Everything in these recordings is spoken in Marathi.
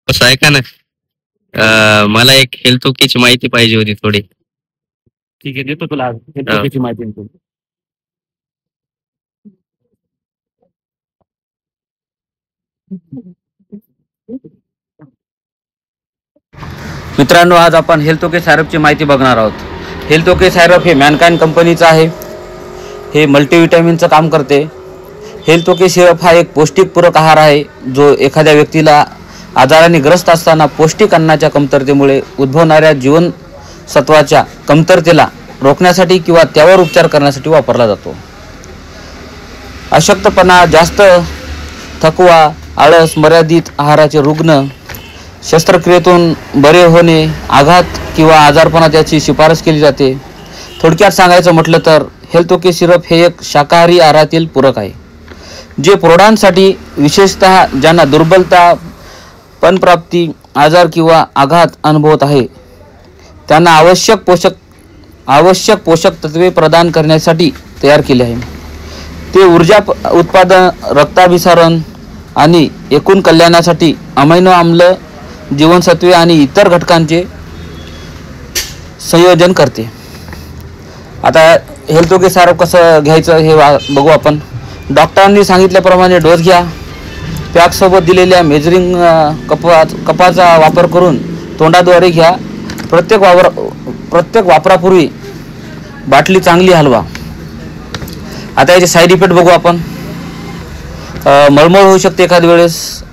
कसं ऐका ना, मला एक हेल्थ ओकेची माहिती पाहिजे होती थोडी. ठीक आहे, देतो तुला हेल्थ हा. ओकेची माहिती देतो. मित्रांनो, आज आपण हेल्थ ओके सायरपची माहिती बघणार आहोत. हेल्थ ओके सायरप हे मॅनकाइंड कंपनीचं आहे. हे मल्टीविटॅमिनचं काम करते. हेल्थ ओके सिरप हा एक पौष्टिक पूरक आहार आहे, जो एखाद्या व्यक्तीला आजाराने ग्रस्त असताना पौष्टिक अन्नाच्या कमतरतेमुळे उद्भवणाऱ्या जीवनसत्वाच्या कमतरतेला रोखण्यासाठी किंवा त्यावर उपचार करण्यासाठी वापरला जातो. अशक्तपणा, जास्त थकवा, आळस, मर्यादित आहाराचे रुग्ण, शस्त्रक्रियेतून बरे होणे, आघात किंवा आजारपणात याची शिफारस केली जाते. थोडक्यात सांगायचं म्हटलं तर हेल्थ ओके सिरप हे एक शाकाहारी आहारातील पूरक आहे, जे प्रौढांसाठी, विशेषतः ज्यांना दुर्बलता, पणप्राप्ती, आजार किंवा आघात अनुभवत आहे, त्यांना आवश्यक पोषक तत्वे प्रदान करण्यासाठी तयार केले आहे. ते ऊर्जा उत्पादन, रक्ताभिसरण आणि एकूण कल्याणासाठी अमिनो आम्ल, जीवनसत्वे आणि इतर घटकांचे संयोजन करते. आता हेल्थ ओके सायरप कसं घ्यायचं हे बघू आपण. डॉक्टरांनी सांगितल्याप्रमाणे डोस घ्या. पॅकसोबत दिलेल्या मेजरिंग कपाचा वापर करून तोंडाद्वारे घ्या. प्रत्येक वापरापूर्वी बाटली चांगली हलवा. आता याचे साईड इफेक्ट बघू आपण. मळमळ होऊ शकते एखाद्या वेळेस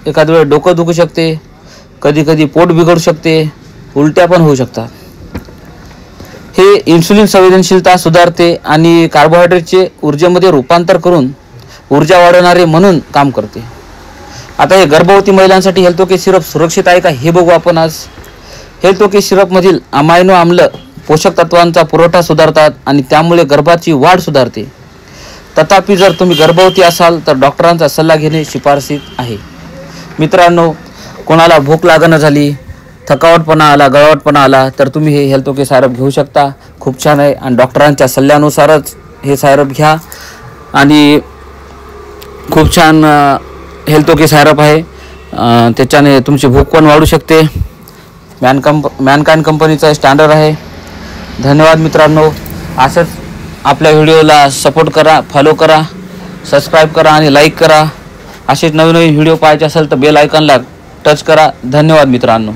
डोकं दुखू शकते, कधी पोट बिघडू शकते, उलट्या पण होऊ शकतात. हे इन्सुलिन संवेदनशीलता सुधारते आणि कार्बोहायड्रेटचे ऊर्जेमध्ये रूपांतर करून ऊर्जा वाढवणारे म्हणून काम करते. आता हे गर्भवती महिलांसाठी हेल्थ ओके सिरप सुरक्षित आहे का हे बघू आपण आज. हेल्थ ओके सिरपमधील अमायनो आम्ल पोषक तत्वांचा पुरवठा सुधारतात आणि त्यामुळे गर्भाची वाढ सुधारते. तथापि जर तुम्ही गर्भवती असाल तर डॉक्टरांचा सल्ला घेणे शिफारसीत आहे. मित्रांनो, कोणाला भूक लागणं झाली, थकावटपणा आला, गळवटपणा आला तर तुम्ही हे हेल्थ ओके सायरप घेऊ शकता. खूप छान आहे आणि डॉक्टरांच्या सल्ल्यानुसारच हे सायरप घ्या आणि खूप छान हेल्थ ओके सायरप आहे. त्याच्याने तुमची भूक पण वाढू शकते. मॅनकाइंड कंपनीचा स्टँडर्ड आहे. धन्यवाद मित्रांनो. असंच आपल्या व्हिडिओला सपोर्ट करा, फॉलो करा, सबस्क्राईब करा आणि लाईक करा. असेच नवीन व्हिडिओ पाहायचे असेल तर बेल आयकॉनला टच करा. धन्यवाद मित्रांनो.